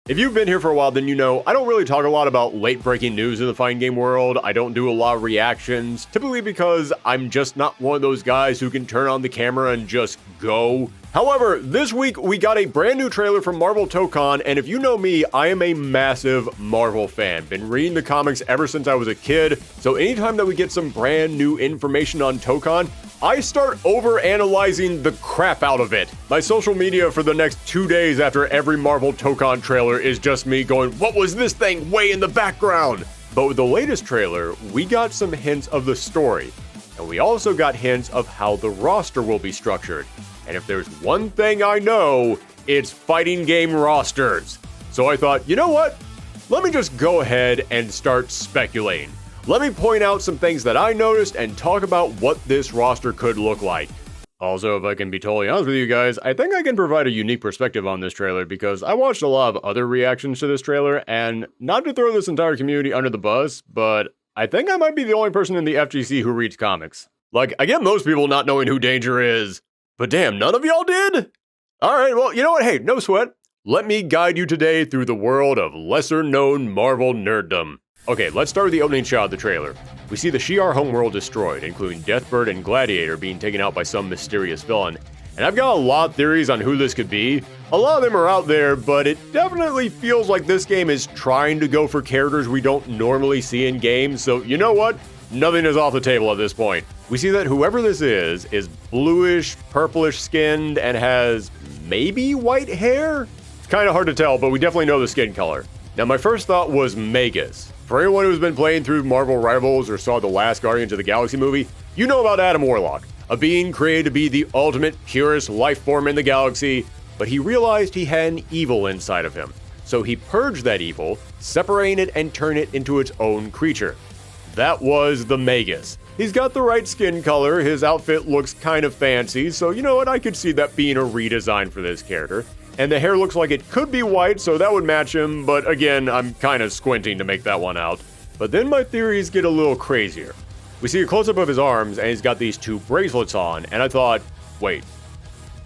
If you've been here for a while, then you know I don't really talk a lot about late-breaking news in the fighting game world. I don't do a lot of reactions, typically because I'm just not one of those guys who can turn on the camera and just go. However, this week we got a brand new trailer from Marvel Tokon, and if you know me, I am a massive Marvel fan. Been reading the comics ever since I was a kid, so anytime that we get some brand new information on Tokon, I start over-analyzing the crap out of it. My social media for the next 2 days after every Marvel Tokon trailer is just me going, what was this thing way in the background? But with the latest trailer, we got some hints of the story. And we also got hints of how the roster will be structured. And if there's one thing I know, it's fighting game rosters. So I thought, you know what? Let me just go ahead and start speculating. Let me point out some things that I noticed and talk about what this roster could look like. Also, if I can be totally honest with you guys, I think I can provide a unique perspective on this trailer because I watched a lot of other reactions to this trailer, and not to throw this entire community under the bus, but I think I might be the only person in the FGC who reads comics. Like, I get most people not knowing who Danger is, but damn, none of y'all did? Alright, well, you know what? Hey, no sweat. Let me guide you today through the world of lesser-known Marvel nerddom. Okay, let's start with the opening shot of the trailer. We see the Shi'ar homeworld destroyed, including Deathbird and Gladiator being taken out by some mysterious villain. And I've got a lot of theories on who this could be. A lot of them are out there, but it definitely feels like this game is trying to go for characters we don't normally see in games, so you know what? Nothing is off the table at this point. We see that whoever this is bluish, purplish skinned, and has maybe white hair? It's kind of hard to tell, but we definitely know the skin color. Now my first thought was Magus. For anyone who's been playing through Marvel Rivals or saw the last Guardians of the Galaxy movie, you know about Adam Warlock, a being created to be the ultimate, purest life form in the galaxy, but he realized he had an evil inside of him. So he purged that evil, separating it and turned it into its own creature. That was the Magus. He's got the right skin color, his outfit looks kind of fancy, so you know what, I could see that being a redesign for this character. And the hair looks like it could be white, so that would match him, but again, I'm kind of squinting to make that one out. But then my theories get a little crazier. We see a close-up of his arms, and he's got these two bracelets on, and I thought, wait,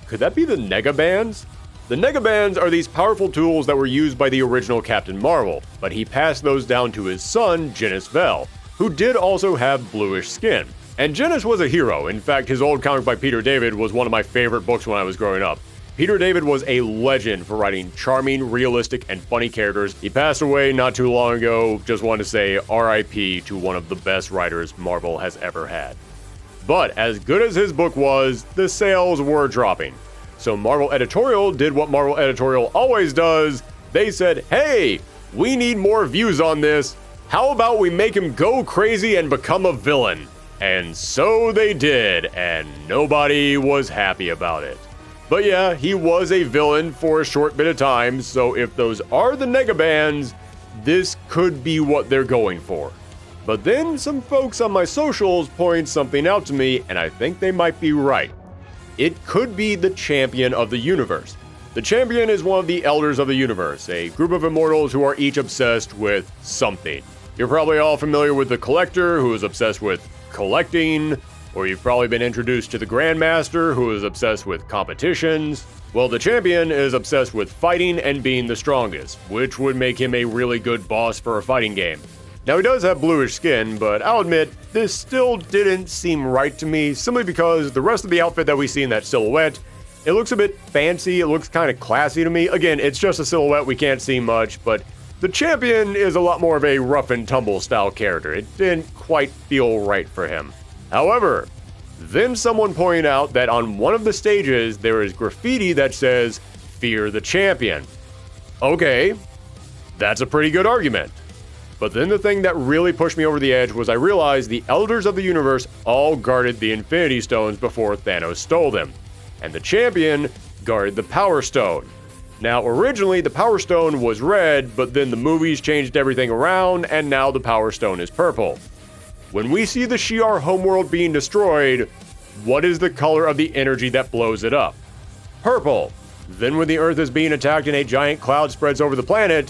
could that be the Negabands? The Negabands are these powerful tools that were used by the original Captain Marvel, but he passed those down to his son, Genis Vell, who did also have bluish skin. And Genis was a hero. In fact, his old comic by Peter David was one of my favorite books when I was growing up. Peter David was a legend for writing charming, realistic, and funny characters. He passed away not too long ago. Just wanted to say RIP to one of the best writers Marvel has ever had. But as good as his book was, the sales were dropping. So Marvel Editorial did what Marvel Editorial always does. They said, hey, we need more views on this. How about we make him go crazy and become a villain? And so they did, and nobody was happy about it. But yeah, he was a villain for a short bit of time, so if those are the Negabands, this could be what they're going for. But then some folks on my socials point something out to me, and I think they might be right. It could be the Champion of the Universe. The Champion is one of the Elders of the Universe, a group of immortals who are each obsessed with something. You're probably all familiar with the Collector, who is obsessed with collecting, or you've probably been introduced to the Grandmaster, who is obsessed with competitions. Well, the Champion is obsessed with fighting and being the strongest, which would make him a really good boss for a fighting game. Now, he does have bluish skin, but I'll admit, this still didn't seem right to me, simply because the rest of the outfit that we see in that silhouette, it looks a bit fancy, it looks kind of classy to me. Again, it's just a silhouette, we can't see much, but the Champion is a lot more of a rough and tumble style character. It didn't quite feel right for him. However, then someone pointed out that on one of the stages, there is graffiti that says, "Fear the Champion." Okay, that's a pretty good argument. But then the thing that really pushed me over the edge was I realized the Elders of the Universe all guarded the Infinity Stones before Thanos stole them. And the Champion guarded the Power Stone. Now, originally, the Power Stone was red, but then the movies changed everything around, and now the Power Stone is purple. When we see the Shi'ar homeworld being destroyed, what is the color of the energy that blows it up? Purple. Then when the Earth is being attacked and a giant cloud spreads over the planet,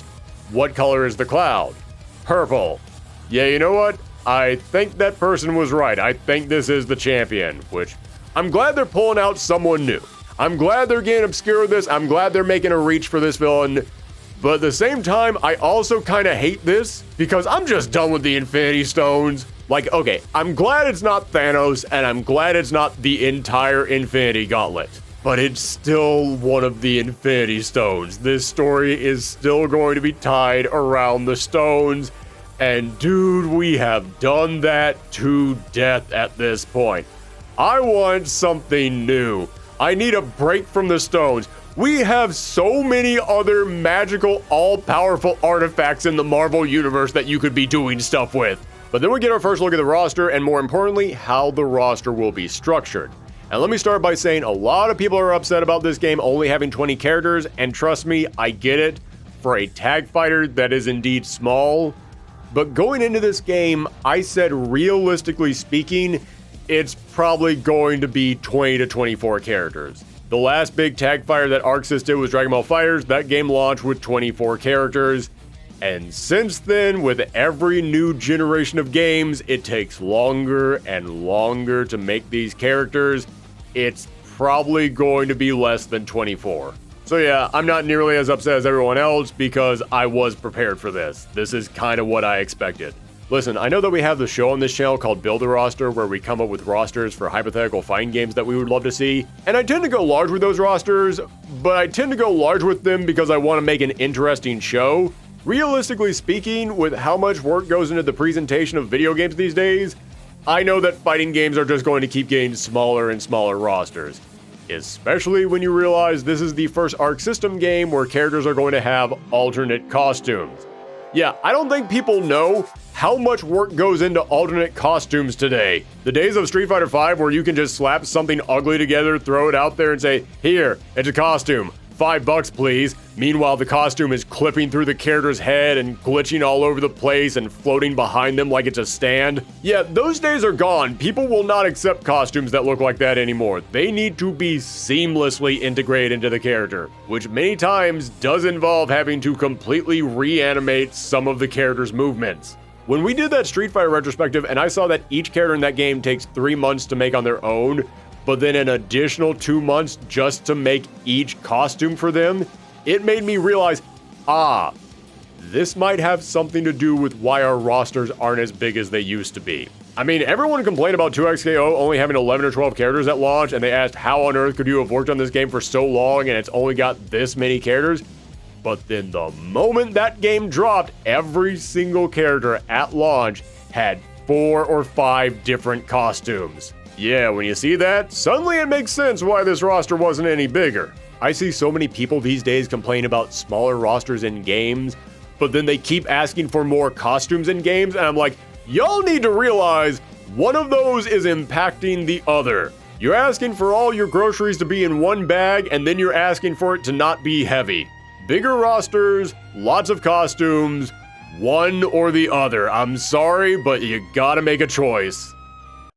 what color is the cloud? Purple. Yeah, you know what? I think that person was right. I think this is the Champion, which I'm glad they're pulling out someone new. I'm glad they're getting obscure with this. I'm glad they're making a reach for this villain. But at the same time, I also kind of hate this because I'm just done with the Infinity Stones. Like, okay, I'm glad it's not Thanos, and I'm glad it's not the entire Infinity Gauntlet. But it's still one of the Infinity Stones. This story is still going to be tied around the stones. And dude, we have done that to death at this point. I want something new. I need a break from the stones. We have so many other magical, all-powerful artifacts in the Marvel Universe that you could be doing stuff with. But then we get our first look at the roster, and more importantly, how the roster will be structured. And let me start by saying a lot of people are upset about this game only having 20 characters, and trust me, I get it. For a tag fighter that is indeed small. But going into this game, I said realistically speaking, it's probably going to be 20 to 24 characters. The last big tag fighter that ArcSys did was Dragon Ball FighterZ. That game launched with 24 characters. And since then, with every new generation of games, it takes longer and longer to make these characters. It's probably going to be less than 24. So yeah, I'm not nearly as upset as everyone else because I was prepared for this. This is kind of what I expected. Listen, I know that we have the show on this channel called Build a Roster where we come up with rosters for hypothetical fighting games that we would love to see. And I tend to go large with those rosters, but I tend to go large with them because I want to make an interesting show. Realistically speaking, with how much work goes into the presentation of video games these days, I know that fighting games are just going to keep getting smaller and smaller rosters. Especially when you realize this is the first Arc System game where characters are going to have alternate costumes. Yeah, I don't think people know how much work goes into alternate costumes today. The days of Street Fighter V where you can just slap something ugly together, throw it out there and say, here, it's a costume, $5 please. Meanwhile, the costume is clipping through the character's head and glitching all over the place and floating behind them like it's a stand. Yeah, those days are gone. People will not accept costumes that look like that anymore. They need to be seamlessly integrated into the character, which many times does involve having to completely reanimate some of the character's movements. When we did that Street Fighter retrospective and I saw that each character in that game takes 3 months to make on their own, but then an additional 2 months just to make each costume for them, it made me realize, this might have something to do with why our rosters aren't as big as they used to be. I mean, everyone complained about 2XKO only having 11 or 12 characters at launch, and they asked how on earth could you have worked on this game for so long and it's only got this many characters? But then the moment that game dropped, every single character at launch had 4 or 5 different costumes. Yeah, when you see that, suddenly it makes sense why this roster wasn't any bigger. I see so many people these days complain about smaller rosters in games, but then they keep asking for more costumes in games, and I'm like, y'all need to realize one of those is impacting the other. You're asking for all your groceries to be in one bag, and then you're asking for it to not be heavy. Bigger rosters, lots of costumes, one or the other. I'm sorry, but you gotta make a choice.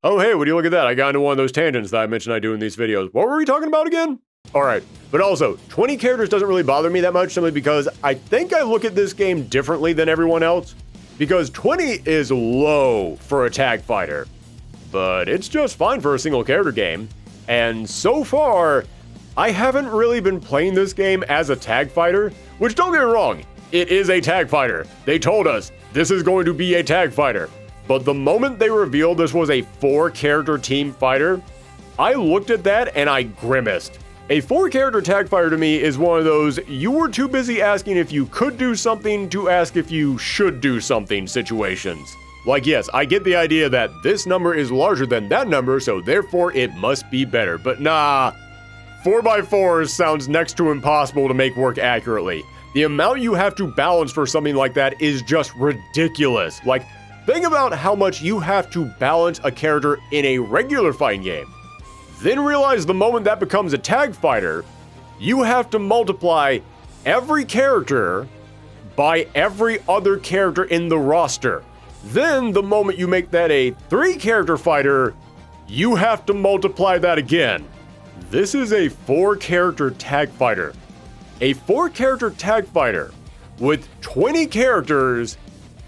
Oh hey, would you look at that? I got into one of those tangents that I mentioned I do in these videos. What were we talking about again? Alright, but also, 20 characters doesn't really bother me that much simply because I think I look at this game differently than everyone else. Because 20 is low for a tag fighter, but it's just fine for a single character game. And so far, I haven't really been playing this game as a tag fighter, which don't get me wrong, it is a tag fighter. They told us this is going to be a tag fighter. But the moment they revealed this was a 4-character team fighter, I looked at that and I grimaced. A 4-character tag fighter to me is one of those you were too busy asking if you could do something to ask if you should do something situations. Like yes, I get the idea that this number is larger than that number, so therefore it must be better. But nah, 4x4 sounds next to impossible to make work accurately. The amount you have to balance for something like that is just ridiculous. Like, think about how much you have to balance a character in a regular fighting game. Then realize the moment that becomes a tag fighter, you have to multiply every character by every other character in the roster. Then the moment you make that a 3-character fighter, you have to multiply that again. This is a 4-character tag fighter. A 4-character tag fighter with 20 characters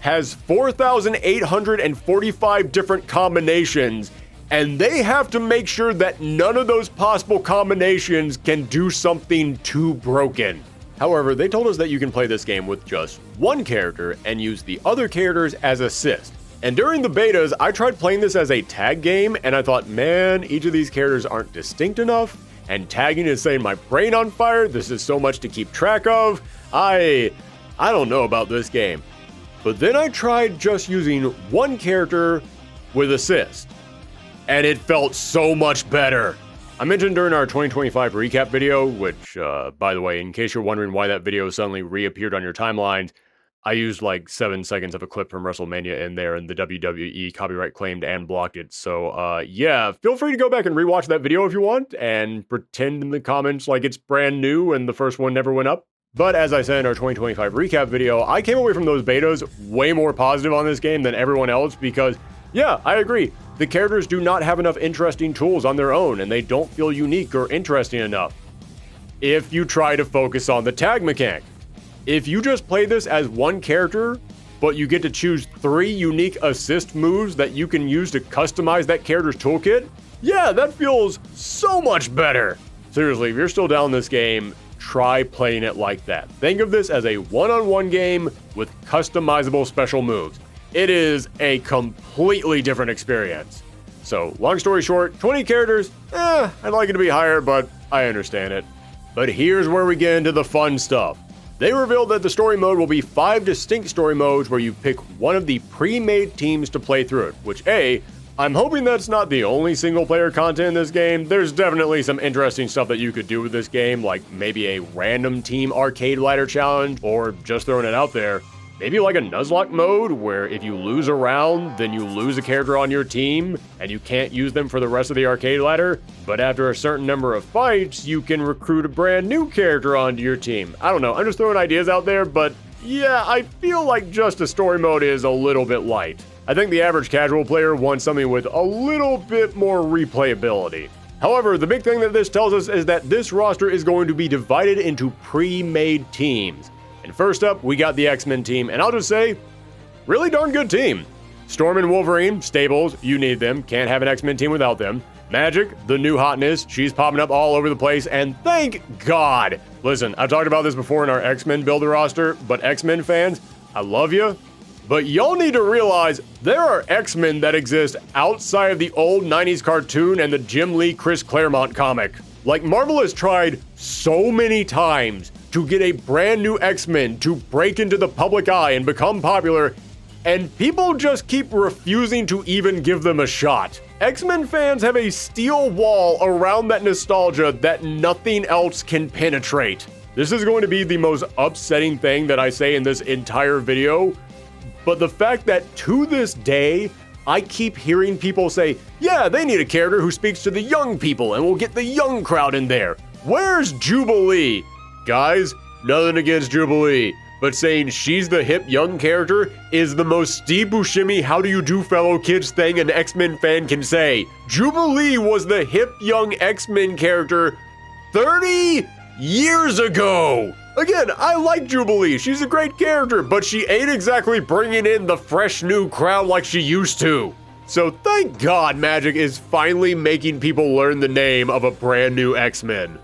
has 4,845 different combinations, and they have to make sure that none of those possible combinations can do something too broken. However, they told us that you can play this game with just one character and use the other characters as assist. And during the betas, I tried playing this as a tag game, and I thought, man, each of these characters aren't distinct enough, and tagging is setting my brain on fire. This is so much to keep track of. I don't know about this game. But then I tried just using one character with assist, and it felt so much better. I mentioned during our 2025 recap video, which, by the way, in case you're wondering why that video suddenly reappeared on your timeline, I used like 7 seconds of a clip from WrestleMania in there, and the WWE copyright claimed and blocked it. So, yeah, feel free to go back and rewatch that video if you want, and pretend in the comments like it's brand new and the first one never went up. But as I said in our 2025 recap video, I came away from those betas way more positive on this game than everyone else because, yeah, I agree. The characters do not have enough interesting tools on their own, and they don't feel unique or interesting enough. If you try to focus on the tag mechanic. If you just play this as one character, but you get to choose 3 unique assist moves that you can use to customize that character's toolkit, yeah, that feels so much better. Seriously, if you're still down this game, try playing it like that. Think of this as a one-on-one game with customizable special moves. It is a completely different experience. So, long story short, 20 characters, I'd like it to be higher, but I understand it. But here's where we get into the fun stuff. They revealed that the story mode will be 5 distinct story modes where you pick one of the pre-made teams to play through it, which I'm hoping that's not the only single-player content in this game. There's definitely some interesting stuff that you could do with this game, like maybe a random team arcade ladder challenge, or just throwing it out there, maybe like a Nuzlocke mode, where if you lose a round, then you lose a character on your team, and you can't use them for the rest of the arcade ladder, but after a certain number of fights, you can recruit a brand new character onto your team. I don't know, I'm just throwing ideas out there, but yeah, I feel like just a story mode is a little bit light. I think the average casual player wants something with a little bit more replayability. However, the big thing that this tells us is that this roster is going to be divided into pre-made teams. And first up, we got the X-Men team, and I'll just say, really darn good team. Storm and Wolverine, stables, you need them, can't have an X-Men team without them. Magic, the new hotness, she's popping up all over the place, and thank God! Listen, I've talked about this before in our X-Men builder roster, but X-Men fans, I love you, but y'all need to realize there are X-Men that exist outside of the old 90s cartoon and the Jim Lee Chris Claremont comic. Like, Marvel has tried so many times to get a brand new X-Men to break into the public eye and become popular, and people just keep refusing to even give them a shot. X-Men fans have a steel wall around that nostalgia that nothing else can penetrate. This is going to be the most upsetting thing that I say in this entire video, but the fact that to this day, I keep hearing people say, yeah, they need a character who speaks to the young people and will get the young crowd in there. Where's Jubilee? Guys, nothing against Jubilee, but saying she's the hip young character is the most Steve Buscemi how do you do fellow kids thing an X-Men fan can say. Jubilee was the hip young X-Men character 30 years ago. Again, I like Jubilee, she's a great character, but she ain't exactly bringing in the fresh new crowd like she used to. So thank God Magic is finally making people learn the name of a brand new X-Men.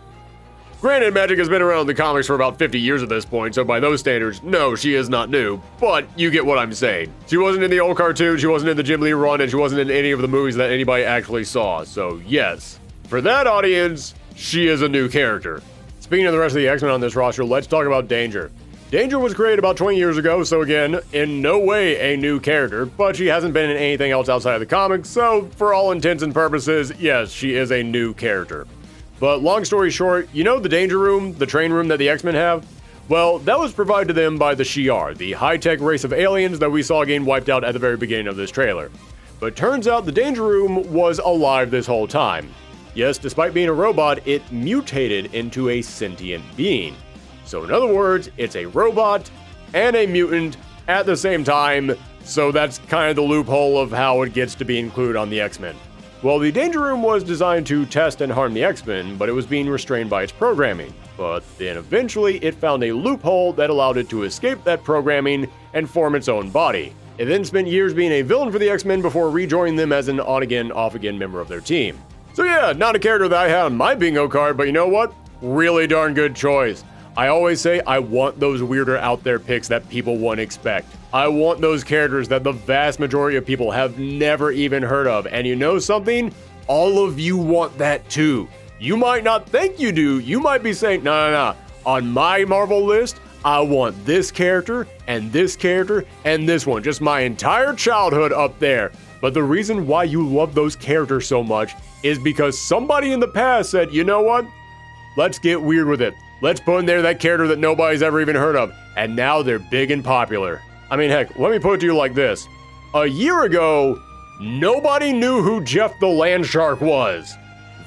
Granted, Magic has been around in the comics for about 50 years at this point, so by those standards, no, she is not new, but you get what I'm saying. She wasn't in the old cartoon, she wasn't in the Jim Lee run, and she wasn't in any of the movies that anybody actually saw, so yes. For that audience, she is a new character. Speaking of the rest of the X-Men on this roster, let's talk about Danger. Danger was created about 20 years ago, so again, in no way a new character, but she hasn't been in anything else outside of the comics, so for all intents and purposes, yes, she is a new character. But long story short, you know the Danger Room, the train room that the X-Men have? Well, that was provided to them by the Shi'ar, the high-tech race of aliens that we saw getting wiped out at the very beginning of this trailer. But turns out the Danger Room was alive this whole time. Yes, despite being a robot, it mutated into a sentient being. So in other words, it's a robot and a mutant at the same time, so that's kind of the loophole of how it gets to be included on the X-Men. Well, the Danger Room was designed to test and harm the X-Men, but it was being restrained by its programming. But then eventually it found a loophole that allowed it to escape that programming and form its own body. It then spent years being a villain for the X-Men before rejoining them as an on-again, off-again member of their team. So yeah, not a character that I had on my bingo card, but you know what? Really darn good choice. I always say I want those weirder out there picks that people wouldn't expect. I want those characters that the vast majority of people have never even heard of. And you know something? All of you want that too. You might not think you do. You might be saying, no. On my Marvel list, I want this character and this one. Just my entire childhood up there. But the reason why you love those characters so much is because somebody in the past said, you know what? Let's get weird with it. Let's put in there that character that nobody's ever even heard of. And now they're big and popular. I mean, heck, let me put it to you like this. A year ago, nobody knew who Jeff the Land Shark was.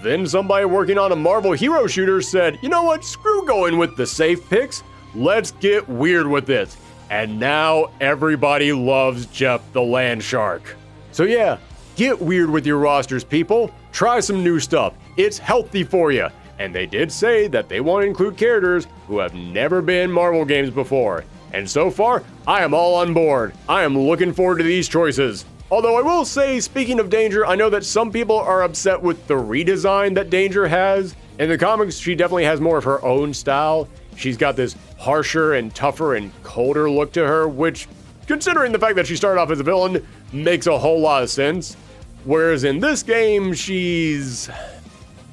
Then somebody working on a Marvel hero shooter said, you know what? Screw going with the safe picks. Let's get weird with this. And now everybody loves Jeff the Land Shark. So yeah, get weird with your rosters, people. Try some new stuff. It's healthy for you. And they did say that they want to include characters who have never been in Marvel games before. And so far, I am all on board. I am looking forward to these choices. Although I will say, speaking of Danger, I know that some people are upset with the redesign that Danger has. In the comics, she definitely has more of her own style. She's got this harsher and tougher and colder look to her, which, considering the fact that she started off as a villain, makes a whole lot of sense. Whereas in this game, she's,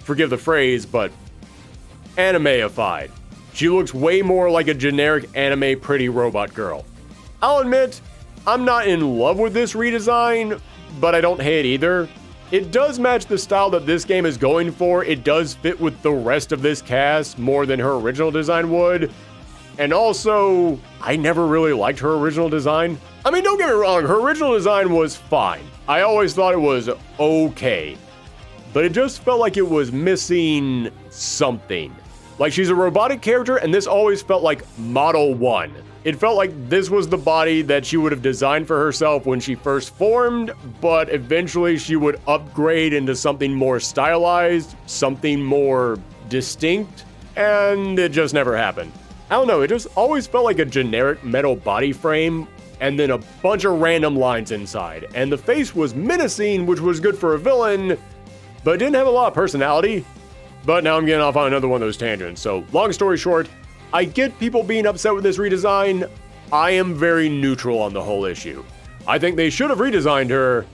forgive the phrase, but anime-ified. She looks way more like a generic anime pretty robot girl. I'll admit, I'm not in love with this redesign, but I don't hate it either. It does match the style that this game is going for. It does fit with the rest of this cast more than her original design would. And also, I never really liked her original design. I mean, don't get me wrong, her original design was fine. I always thought it was okay. But it just felt like it was missing something. Like, she's a robotic character, and this always felt like Model 1. It felt like this was the body that she would have designed for herself when she first formed, but eventually she would upgrade into something more stylized, something more distinct, and it just never happened. I don't know, it just always felt like a generic metal body frame, and then a bunch of random lines inside. And the face was menacing, which was good for a villain, but didn't have a lot of personality. But now I'm getting off on another one of those tangents. So long story short, I get people being upset with this redesign. I am very neutral on the whole issue. I think they should have redesigned her,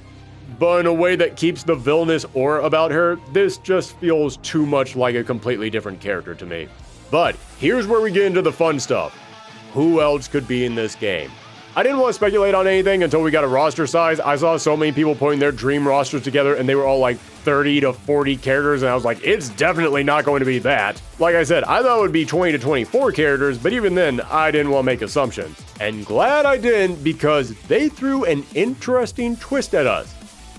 but in a way that keeps the villainous aura about her. This just feels too much like a completely different character to me. But here's where we get into the fun stuff. Who else could be in this game? I didn't want to speculate on anything until we got a roster size. I saw so many people putting their dream rosters together and they were all like 30 to 40 characters, and I was like, it's definitely not going to be that. Like I said, I thought it would be 20 to 24 characters, but even then, I didn't want to make assumptions. And glad I didn't, because they threw an interesting twist at us.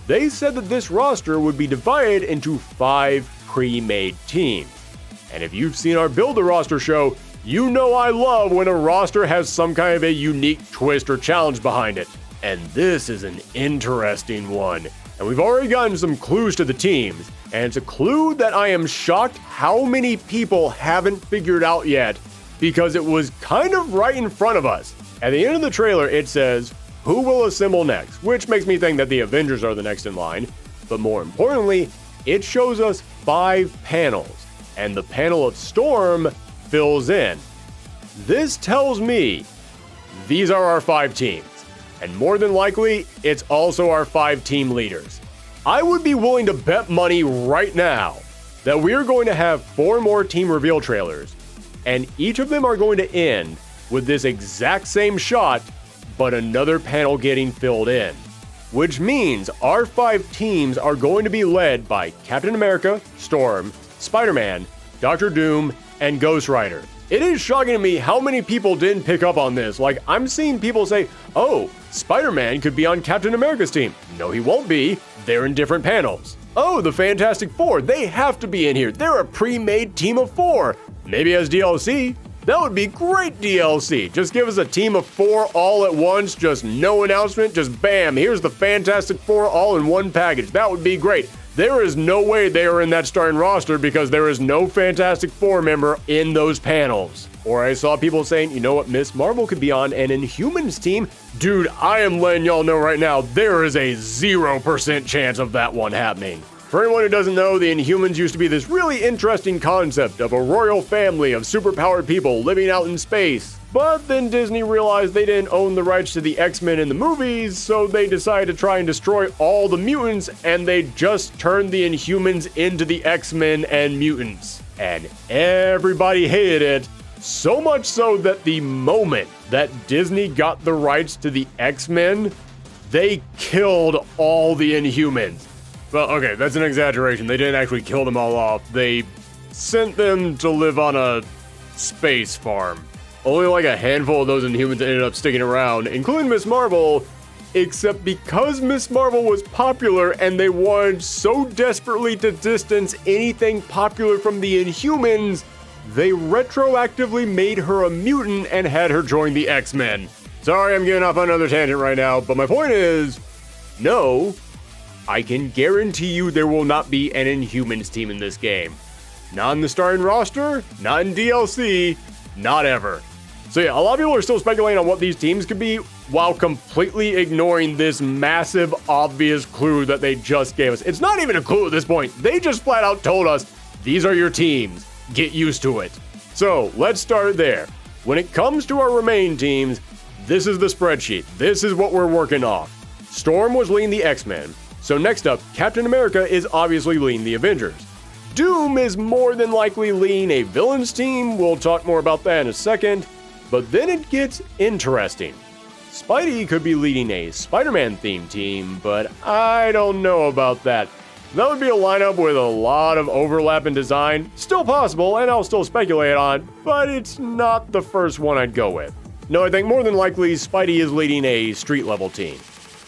They said that this roster would be divided into 5 pre-made teams. And if you've seen our Build a Roster show, you know I love when a roster has some kind of a unique twist or challenge behind it. And this is an interesting one. And we've already gotten some clues to the teams, and it's a clue that I am shocked how many people haven't figured out yet, because it was kind of right in front of us. At the end of the trailer, it says, who will assemble next? Which makes me think that the Avengers are the next in line. But more importantly, it shows us 5 panels, and the panel of Storm fills in. This tells me these are our 5 teams. And more than likely, it's also our 5 team leaders. I would be willing to bet money right now that we're going to have 4 more team reveal trailers, and each of them are going to end with this exact same shot, but another panel getting filled in. Which means our 5 teams are going to be led by Captain America, Storm, Spider-Man, Doctor Doom, and Ghost Rider. It is shocking to me how many people didn't pick up on this. Like, I'm seeing people say, oh, Spider-Man could be on Captain America's team. No, he won't be. They're in different panels. Oh, the Fantastic Four, they have to be in here. They're a pre-made team of 4. Maybe as DLC. That would be great DLC. Just give us a team of 4 all at once, just no announcement, just bam, here's the Fantastic Four all in one package. That would be great. There is no way they are in that starting roster because there is no Fantastic Four member in those panels. Or I saw people saying, you know what, Miss Marvel could be on an Inhumans team. Dude, I am letting y'all know right now, there is a 0% chance of that one happening. For anyone who doesn't know, the Inhumans used to be this really interesting concept of a royal family of superpowered people living out in space. But then Disney realized they didn't own the rights to the X-Men in the movies, so they decided to try and destroy all the mutants, and they just turned the Inhumans into the X-Men and mutants. And everybody hated it, so much so that the moment that Disney got the rights to the X-Men, they killed all the Inhumans. Well, okay, that's an exaggeration. They didn't actually kill them all off. They sent them to live on a space farm. Only like a handful of those Inhumans ended up sticking around, including Miss Marvel, except because Miss Marvel was popular and they wanted so desperately to distance anything popular from the Inhumans, they retroactively made her a mutant and had her join the X-Men. Sorry, I'm getting off on another tangent right now, but my point is, no, I can guarantee you there will not be an Inhumans team in this game. Not in the starting roster, not in DLC, not ever. So yeah, a lot of people are still speculating on what these teams could be while completely ignoring this massive, obvious clue that they just gave us. It's not even a clue at this point. They just flat out told us, these are your teams. Get used to it. So let's start there. When it comes to our remaining teams, this is the spreadsheet. This is what we're working off. Storm was leading the X-Men. So next up, Captain America is obviously leading the Avengers. Doom is more than likely leading a villains team. We'll talk more about that in a second. But then it gets interesting. Spidey could be leading a Spider-Man themed team, but I don't know about that. That would be a lineup with a lot of overlap in design. Still possible, and I'll still speculate on, but it's not the first one I'd go with. No, I think more than likely Spidey is leading a street level team.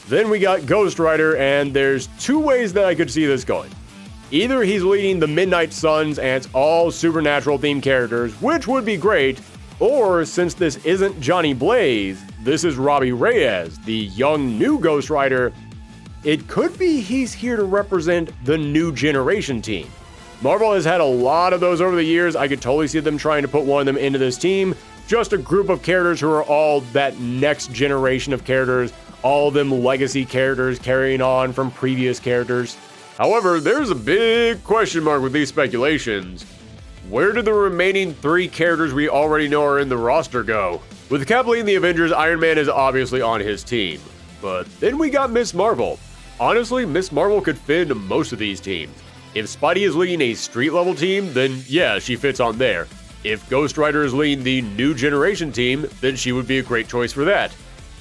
Then we got Ghost Rider, and there's two ways that I could see this going. Either he's leading the Midnight Suns and it's all supernatural themed characters, which would be great, or since this isn't Johnny Blaze, this is Robbie Reyes, the young new Ghost Rider, it could be he's here to represent the new generation team. Marvel has had a lot of those over the years. I could totally see them trying to put one of them into this team. Just a group of characters who are all that next generation of characters, all of them legacy characters carrying on from previous characters. However, there's a big question mark with these speculations. Where did the remaining 3 characters we already know are in the roster go? With Cap leading the Avengers, Iron Man is obviously on his team. But then we got Miss Marvel. Honestly, Miss Marvel could fit into most of these teams. If Spidey is leading a street-level team, then yeah, she fits on there. If Ghost Rider is leading the new generation team, then she would be a great choice for that.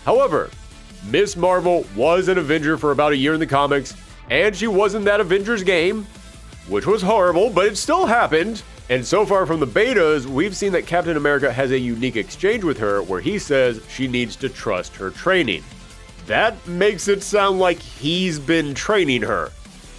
However, Miss Marvel was an Avenger for about a year in the comics, and she was in that Avengers game, which was horrible, but it still happened. And so far from the betas, we've seen that Captain America has a unique exchange with her where he says she needs to trust her training. That makes it sound like he's been training her.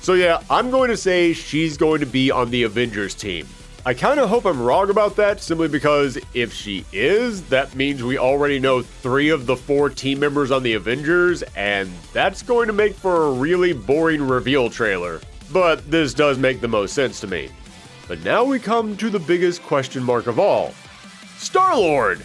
So yeah, I'm going to say she's going to be on the Avengers team. I kind of hope I'm wrong about that, simply because if she is, that means we already know 3 of the 4 team members on the Avengers, and that's going to make for a really boring reveal trailer. But this does make the most sense to me. But now we come to the biggest question mark of all. Star-Lord!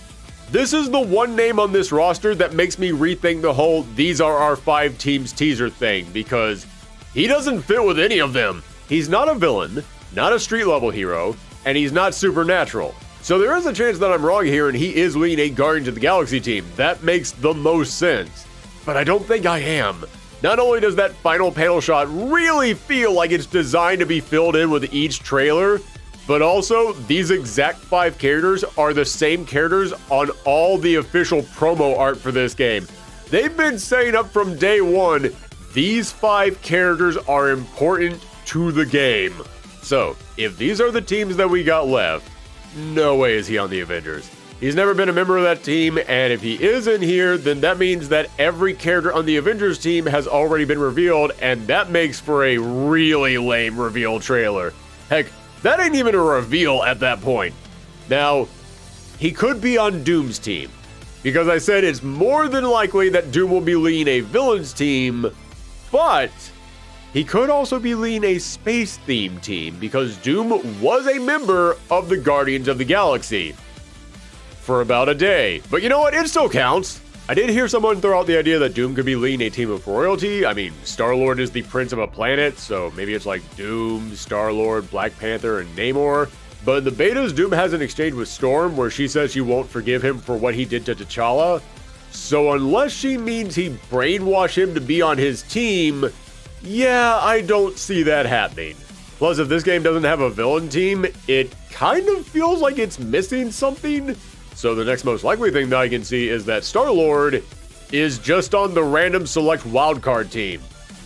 This is the one name on this roster that makes me rethink the whole "these are our 5 teams" teaser thing, because he doesn't fit with any of them. He's not a villain, not a street-level hero, and he's not supernatural. So there is a chance that I'm wrong here and he is leading a Guardians of the Galaxy team. That makes the most sense. But I don't think I am. Not only does that final panel shot really feel like it's designed to be filled in with each trailer, but also these exact 5 characters are the same characters on all the official promo art for this game. They've been saying up from day one, these 5 characters are important to the game. So, if these are the teams that we got left, no way is he on the Avengers. He's never been a member of that team, and if he is in here, then that means that every character on the Avengers team has already been revealed, and that makes for a really lame reveal trailer. Heck, that ain't even a reveal at that point. Now, he could be on Doom's team, because I said it's more than likely that Doom will be leading a villains team, but he could also be leading a space-themed team, because Doom was a member of the Guardians of the Galaxy. For about a day. But you know what? It still counts. I did hear someone throw out the idea that Doom could be leading a team of royalty. I mean, Star-Lord is the prince of a planet, so maybe it's like Doom, Star-Lord, Black Panther, and Namor. But in the betas, Doom has an exchange with Storm where she says she won't forgive him for what he did to T'Challa. So unless she means he brainwashed him to be on his team, yeah, I don't see that happening. Plus, if this game doesn't have a villain team, it kind of feels like it's missing something. So the next most likely thing that I can see is that Star-Lord is just on the random select wildcard team.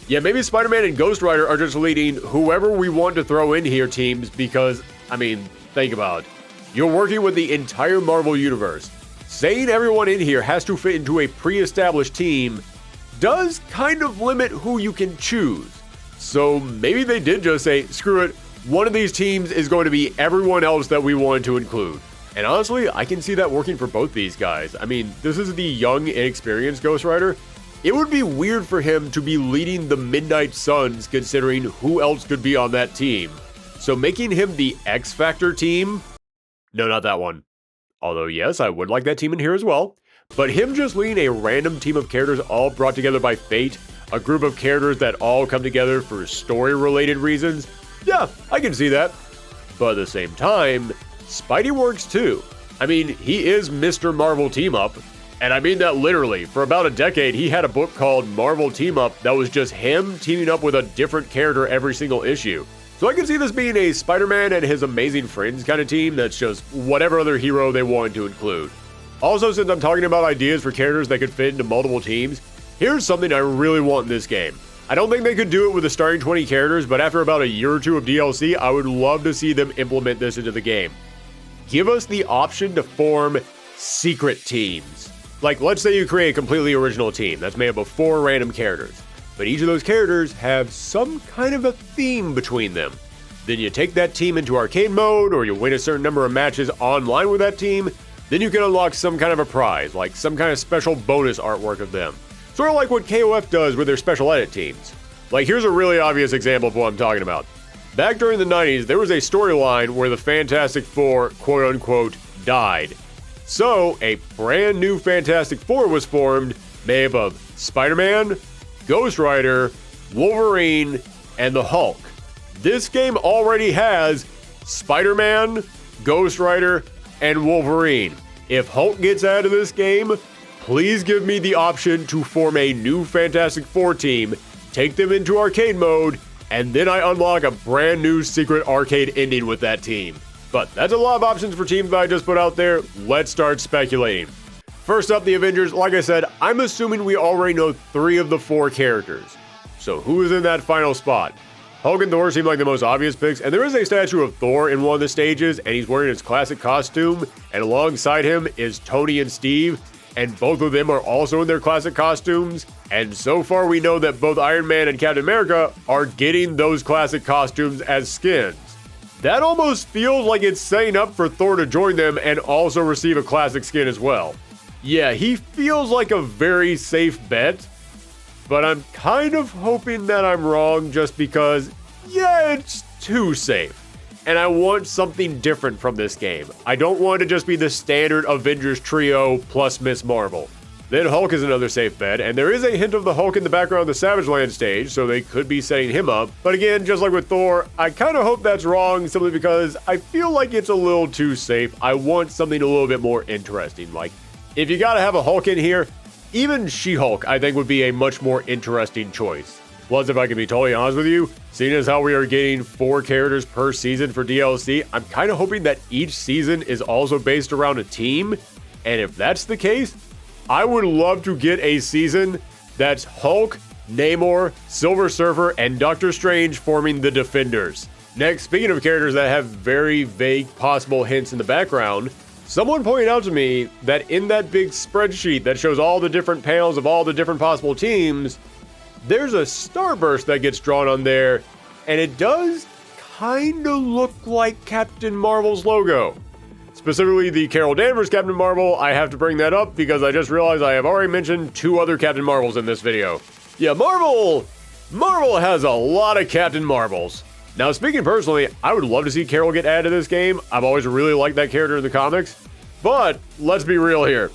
Yeah, maybe Spider-Man and Ghost Rider are just leading whoever we want to throw in here teams because, I mean, think about it. You're working with the entire Marvel Universe. Saying everyone in here has to fit into a pre-established team does kind of limit who you can choose. So maybe they did just say, screw it, one of these teams is going to be everyone else that we wanted to include. And honestly, I can see that working for both these guys. I mean, this is the young, inexperienced Ghost Rider. It would be weird for him to be leading the Midnight Suns considering who else could be on that team. So making him the X Factor team? No, not that one. Although yes, I would like that team in here as well. But him just leading a random team of characters all brought together by fate, a group of characters that all come together for story-related reasons, yeah, I can see that. But at the same time, Spidey works too. I mean, he is Mr. Marvel Team Up. And I mean that literally. For about a decade, he had a book called Marvel Team Up that was just him teaming up with a different character every single issue. So I can see this being a Spider-Man and his amazing friends kind of team that's just whatever other hero they wanted to include. Also, since I'm talking about ideas for characters that could fit into multiple teams, here's something I really want in this game. I don't think they could do it with the starting 20 characters, but after about a year or two of DLC, I would love to see them implement this into the game. Give us the option to form secret teams. Like, let's say you create a completely original team that's made up of 4 random characters, but each of those characters have some kind of a theme between them. Then you take that team into arcade mode, or you win a certain number of matches online with that team, then you can unlock some kind of a prize, like some kind of special bonus artwork of them. Sort of like what KOF does with their special edit teams. Like, here's a really obvious example of what I'm talking about. Back during the 90s, there was a storyline where the Fantastic Four, quote-unquote, died. So, a brand new Fantastic Four was formed, made up of Spider-Man, Ghost Rider, Wolverine, and the Hulk. This game already has Spider-Man, Ghost Rider, and Wolverine. If Hulk gets out of this game, please give me the option to form a new Fantastic Four team, take them into arcade mode, and then I unlock a brand new secret arcade ending with that team. But that's a lot of options for teams that I just put out there. Let's start speculating. First up, the Avengers. Like I said, I'm assuming we already know 3 of the 4 characters. So who is in that final spot? Hulk and Thor seem like the most obvious picks, and there is a statue of Thor in one of the stages, and he's wearing his classic costume, and alongside him is Tony and Steve, and both of them are also in their classic costumes, and so far we know that both Iron Man and Captain America are getting those classic costumes as skins. That almost feels like it's setting up for Thor to join them and also receive a classic skin as well. Yeah, he feels like a very safe bet, but I'm kind of hoping that I'm wrong just because, yeah, it's too safe. And I want something different from this game. I don't want to just be the standard Avengers trio plus Miss Marvel. Then Hulk is another safe bet, and there is a hint of the Hulk in the background of the Savage Land stage, so they could be setting him up. But again, just like with Thor, I kind of hope that's wrong simply because I feel like it's a little too safe. I want something a little bit more interesting. Like, if you gotta have a Hulk in here, even She-Hulk I think would be a much more interesting choice. Plus, if I can be totally honest with you, seeing as how we are getting 4 characters per season for DLC, I'm kind of hoping that each season is also based around a team. And if that's the case, I would love to get a season that's Hulk, Namor, Silver Surfer, and Doctor Strange forming the Defenders. Next, speaking of characters that have very vague possible hints in the background, someone pointed out to me that in that big spreadsheet that shows all the different panels of all the different possible teams, there's a starburst that gets drawn on there, and it does kind of look like Captain Marvel's logo. Specifically the Carol Danvers Captain Marvel. I have to bring that up because I just realized I have already mentioned 2 other Captain Marvels in this video. Yeah, Marvel has a lot of Captain Marvels. Now, speaking personally, I would love to see Carol get added to this game. I've always really liked that character in the comics. But let's be real here.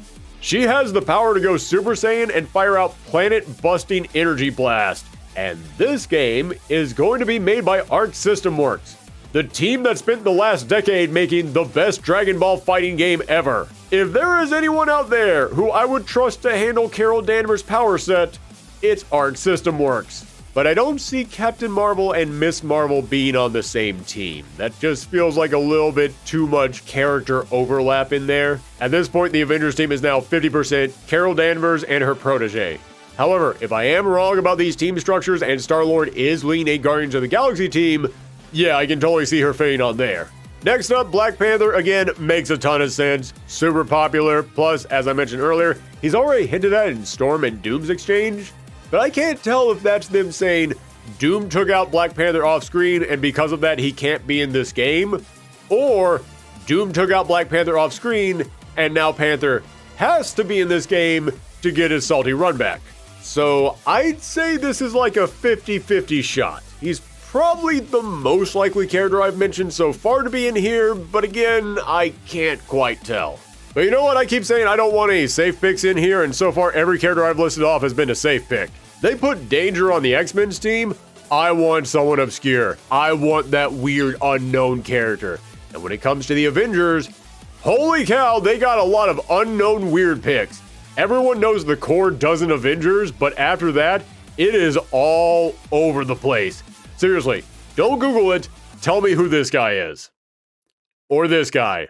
She has the power to go Super Saiyan and fire out planet-busting energy blast. And this game is going to be made by Arc System Works, the team that spent the last decade making the best Dragon Ball fighting game ever. If there is anyone out there who I would trust to handle Carol Danvers' power set, it's Arc System Works. But I don't see Captain Marvel and Miss Marvel being on the same team. That just feels like a little bit too much character overlap in there. At this point, the Avengers team is now 50% Carol Danvers and her protege. However, if I am wrong about these team structures and Star-Lord is leading a Guardians of the Galaxy team, yeah, I can totally see her fitting on there. Next up, Black Panther, again, makes a ton of sense. Super popular, plus, as I mentioned earlier, he's already hinted at in Storm and Doom's exchange. But I can't tell if that's them saying Doom took out Black Panther off screen and because of that he can't be in this game, or Doom took out Black Panther off screen and now Panther has to be in this game to get his salty run back. So I'd say this is like a 50-50 shot. He's probably the most likely character I've mentioned so far to be in here, but again, I can't quite tell. But you know what? I keep saying I don't want any safe picks in here, and so far every character I've listed off has been a safe pick. They put Danger on the X-Men's team. I want someone obscure. I want that weird unknown character. And when it comes to the Avengers, holy cow, they got a lot of unknown weird picks. Everyone knows the core dozen Avengers, but after that, it is all over the place. Seriously, don't Google it. Tell me who this guy is. Or this guy.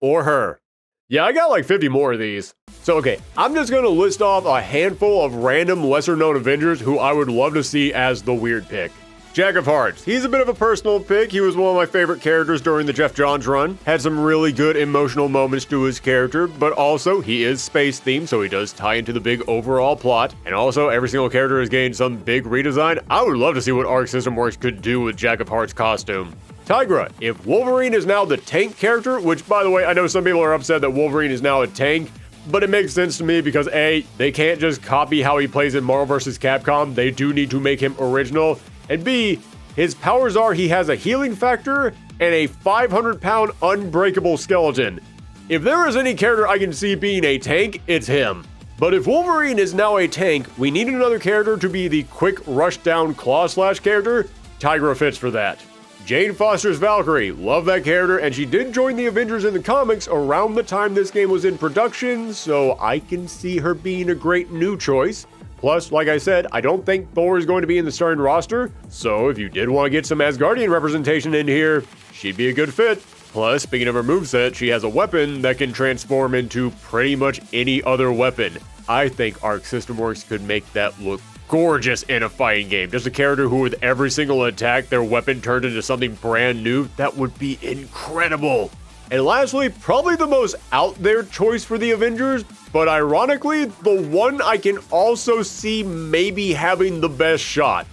Or her. Yeah, I got like 50 more of these. So okay, I'm just going to list off a handful of random lesser-known Avengers who I would love to see as the weird pick. Jack of Hearts. He's a bit of a personal pick. He was one of my favorite characters during the Jeff Johns run. Had some really good emotional moments to his character, but also he is space-themed, so he does tie into the big overall plot. And also, every single character has gained some big redesign. I would love to see what Arc System Works could do with Jack of Hearts' costume. Tigra. If Wolverine is now the tank character, which by the way, I know some people are upset that Wolverine is now a tank, but it makes sense to me because A, they can't just copy how he plays in Marvel vs. Capcom, they do need to make him original, and B, his powers are he has a healing factor and a 500-pound unbreakable skeleton. If there is any character I can see being a tank, it's him. But if Wolverine is now a tank, we need another character to be the quick rush down claw slash character. Tigra fits for that. Jane Foster's Valkyrie, love that character, and she did join the Avengers in the comics around the time this game was in production, so I can see her being a great new choice. Plus, like I said, I don't think Thor is going to be in the starting roster, so if you did want to get some Asgardian representation in here, she'd be a good fit. Plus, speaking of her moveset, she has a weapon that can transform into pretty much any other weapon. I think Arc System Works could make that look gorgeous in a fighting game. Just a character who with every single attack, their weapon turned into something brand new. That would be incredible. And lastly, probably the most out there choice for the Avengers, but ironically, the one I can also see maybe having the best shot.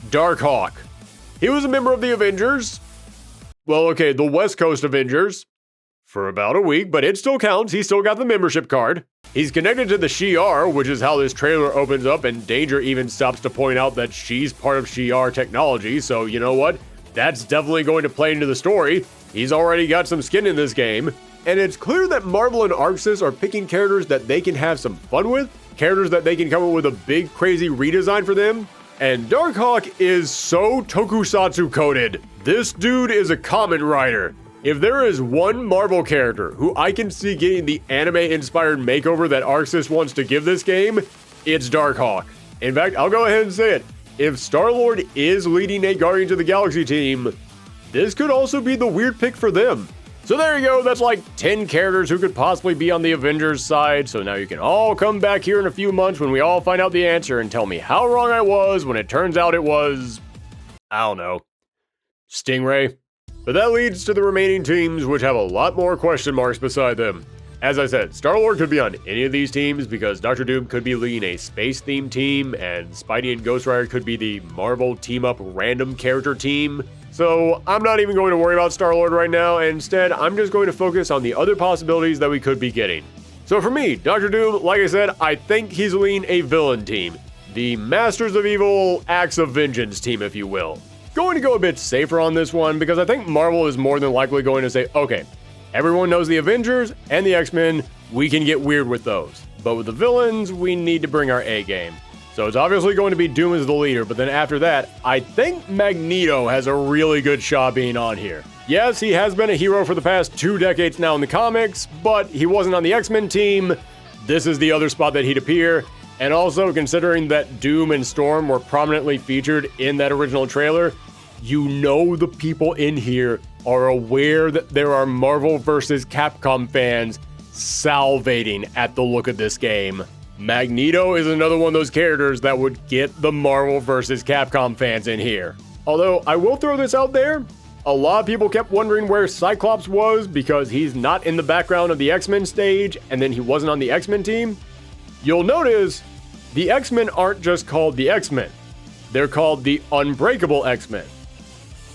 Darkhawk. He was a member of the Avengers. Well, okay, the West Coast Avengers. For about a week, but it still counts. He still got the membership card. He's connected to the Shi'ar, which is how this trailer opens up, and Danger even stops to point out that she's part of Shi'ar technology, so you know what? That's definitely going to play into the story. He's already got some skin in this game. And it's clear that Marvel and ArcSys are picking characters that they can have some fun with, characters that they can come up with a big crazy redesign for them. And Darkhawk is so tokusatsu coded. This dude is a Kamen Rider. If there is one Marvel character who I can see getting the anime-inspired makeover that ArcSys wants to give this game, it's Darkhawk. In fact, I'll go ahead and say it. If Star-Lord is leading a Guardians of the Galaxy team, this could also be the weird pick for them. So there you go, that's like 10 characters who could possibly be on the Avengers side, so now you can all come back here in a few months when we all find out the answer and tell me how wrong I was when it turns out it was, I don't know, Stingray. But that leads to the remaining teams, which have a lot more question marks beside them. As I said, Star-Lord could be on any of these teams because Doctor Doom could be leading a space-themed team, and Spidey and Ghost Rider could be the Marvel team-up random character team. So I'm not even going to worry about Star-Lord right now, and instead I'm just going to focus on the other possibilities that we could be getting. So for me, Doctor Doom, like I said, I think he's leading a villain team. The Masters of Evil, Acts of Vengeance team, if you will. Going to go a bit safer on this one because I think Marvel is more than likely going to say, okay, everyone knows the Avengers and the X-Men. we can get weird with those. But with the villains, we need to bring our A game. So it's obviously going to be Doom as the leader, but then after that, I think Magneto has a really good shot being on here. Yes, he has been a hero for the past 2 decades now in the comics, but he wasn't on the X-Men team. This is the other spot that he'd appear. And also, considering that Doom and Storm were prominently featured in that original trailer, you know the people in here are aware that there are Marvel vs. Capcom fans salivating at the look of this game. Magneto is another one of those characters that would get the Marvel vs. Capcom fans in here. Although, I will throw this out there, a lot of people kept wondering where Cyclops was because he's not in the background of the X-Men stage, and then he wasn't on the X-Men team. You'll notice, the X-Men aren't just called the X-Men. They're called the Unbreakable X-Men.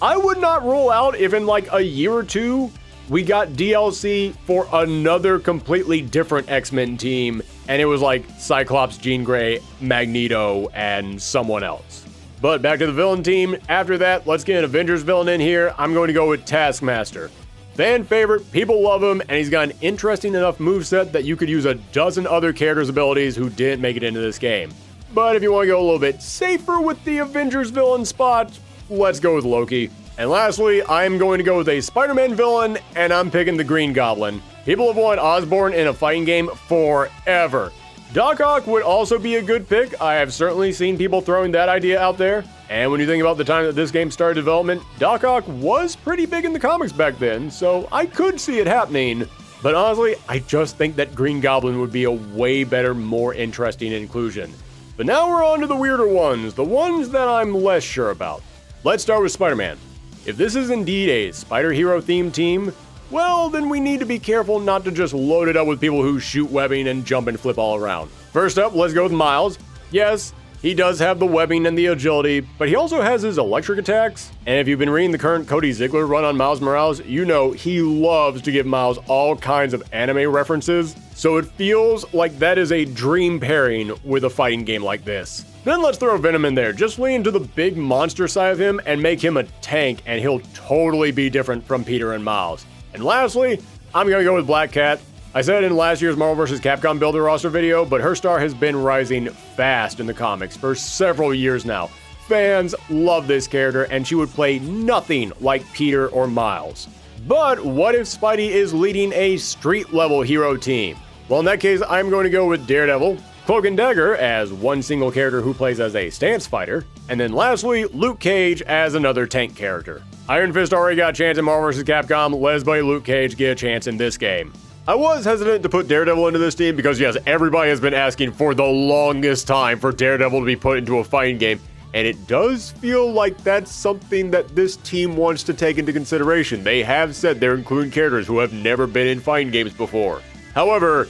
I would not rule out if in like a year or two, we got DLC for another completely different X-Men team, and it was like Cyclops, Jean Grey, Magneto, and someone else. But back to the villain team. After that, let's get an Avengers villain in here. I'm going to go with Taskmaster. Fan favorite, people love him, and he's got an interesting enough moveset that you could use a dozen other characters' abilities who didn't make it into this game. But if you want to go a little bit safer with the Avengers villain spot, let's go with Loki. And lastly, I'm going to go with a Spider-Man villain, and I'm picking the Green Goblin. People have wanted Osborn in a fighting game forever. Doc Ock would also be a good pick. I have certainly seen people throwing that idea out there. And when you think about the time that this game started development, Doc Ock was pretty big in the comics back then, so I could see it happening. But honestly, I just think that Green Goblin would be a way better, more interesting inclusion. But now we're on to the weirder ones, the ones that I'm less sure about. Let's start with Spider-Man. If this is indeed a Spider Hero themed team, well, then we need to be careful not to just load it up with people who shoot webbing and jump and flip all around. First up, let's go with Miles. Yes, he does have the webbing and the agility, but he also has his electric attacks. And if you've been reading the current Cody Ziegler run on Miles Morales, you know he loves to give Miles all kinds of anime references. So it feels like that is a dream pairing with a fighting game like this. Then let's throw Venom in there. Just lean into the big monster side of him and make him a tank, and he'll totally be different from Peter and Miles. And lastly, I'm going to go with Black Cat. I said in last year's Marvel vs. Capcom Builder roster video, but her star has been rising fast in the comics for several years now. Fans love this character, and she would play nothing like Peter or Miles. But what if Spidey is leading a street-level hero team? Well, in that case, I'm going to go with Daredevil, Cloak and Dagger as one single character who plays as a stance fighter, and then lastly, Luke Cage as another tank character. Iron Fist already got a chance in Marvel vs. Capcom, let's play Luke Cage get a chance in this game. I was hesitant to put Daredevil into this team because yes, everybody has been asking for the longest time for Daredevil to be put into a fighting game, and it does feel like that's something that this team wants to take into consideration. They have said they're including characters who have never been in fighting games before. However,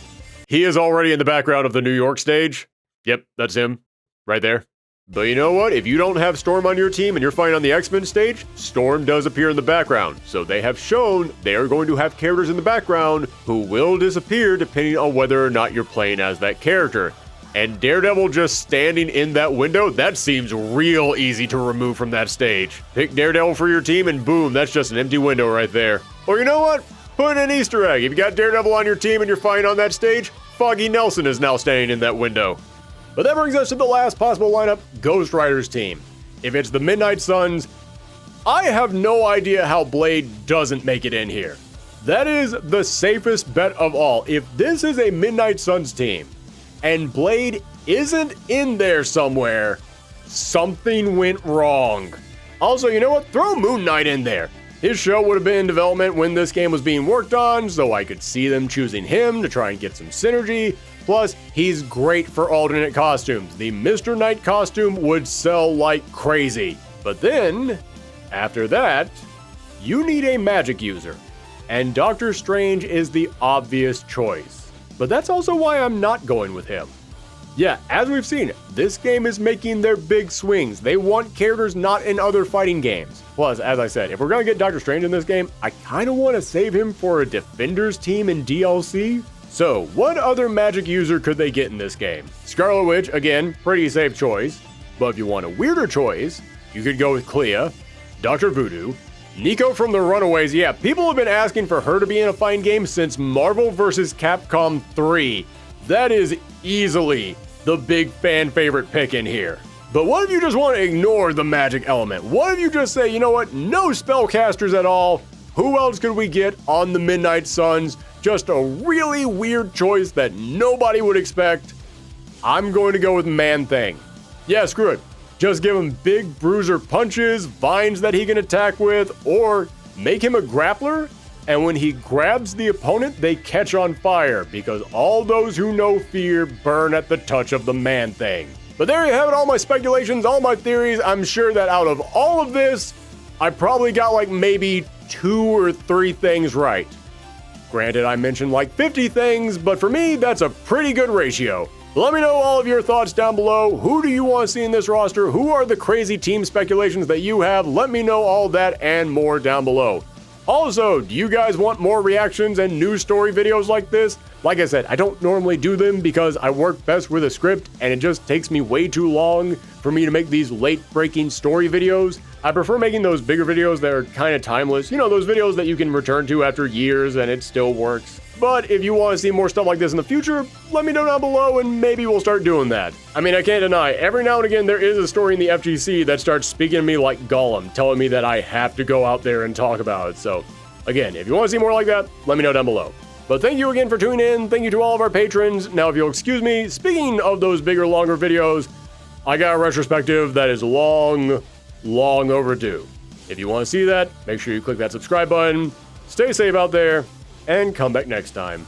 he is already in the background of the New York stage. Yep, that's him, right there. But you know what? If you don't have Storm on your team and you're fighting on the X-Men stage, Storm does appear in the background. So they have shown they are going to have characters in the background who will disappear depending on whether or not you're playing as that character. And Daredevil just standing in that window, that seems real easy to remove from that stage. Pick Daredevil for your team and boom, that's just an empty window right there. Or you know what? Put an Easter egg. If you got Daredevil on your team and you're fighting on that stage, Foggy Nelson is now standing in that window. But that brings us to the last possible lineup, Ghost Rider's team. If it's the Midnight Suns, I have no idea how Blade doesn't make it in here. That is the safest bet of all. If this is a Midnight Suns team, and Blade isn't in there somewhere, something went wrong. Also, you know what? Throw Moon Knight in there. His show would have been in development when this game was being worked on, so I could see them choosing him to try and get some synergy. Plus, he's great for alternate costumes. The Mr. Knight costume would sell like crazy. But then, after that, you need a magic user. And Doctor Strange is the obvious choice. But that's also why I'm not going with him. Yeah, as we've seen, this game is making their big swings. They want characters not in other fighting games. Plus, as I said, if we're gonna get Doctor Strange in this game, I kinda wanna save him for a Defenders team in DLC. So, what other magic user could they get in this game? Scarlet Witch, again, pretty safe choice. But if you want a weirder choice, you could go with Clea, Dr. Voodoo, Nico from the Runaways, yeah, people have been asking for her to be in a fighting game since Marvel vs. Capcom 3. That is easily the big fan favorite pick in here. But what if you just want to ignore the magic element? What if you just say, you know what, no spellcasters at all? Who else could we get on the Midnight Suns? Just a really weird choice that nobody would expect. I'm going to go with Man-Thing. Yeah, screw it. Just give him big bruiser punches, vines that he can attack with, or make him a grappler, and when he grabs the opponent, they catch on fire, because all those who know fear burn at the touch of the Man-Thing. But there you have it, all my speculations, all my theories. I'm sure that out of all of this, I probably got like maybe 2 or 3 things right. Granted, I mentioned like 50 things, but for me, that's a pretty good ratio. Let me know all of your thoughts down below. Who do you want to see in this roster? Who are the crazy team speculations that you have? Let me know all that and more down below. Also, do you guys want more reactions and news story videos like this? Like I said, I don't normally do them because I work best with a script and it just takes me way too long for me to make these late-breaking story videos. I prefer making those bigger videos that are kind of timeless. You know, those videos that you can return to after years and it still works. But if you want to see more stuff like this in the future, let me know down below and maybe we'll start doing that. I mean, I can't deny, every now and again there is a story in the FGC that starts speaking to me like Gollum, telling me that I have to go out there and talk about it. So, again, if you want to see more like that, let me know down below. But thank you again for tuning in. Thank you to all of our patrons. Now, if you'll excuse me, speaking of those bigger, longer videos, I got a retrospective that is long overdue. If you want to see that, make sure you click that subscribe button. Stay safe out there, and come back next time.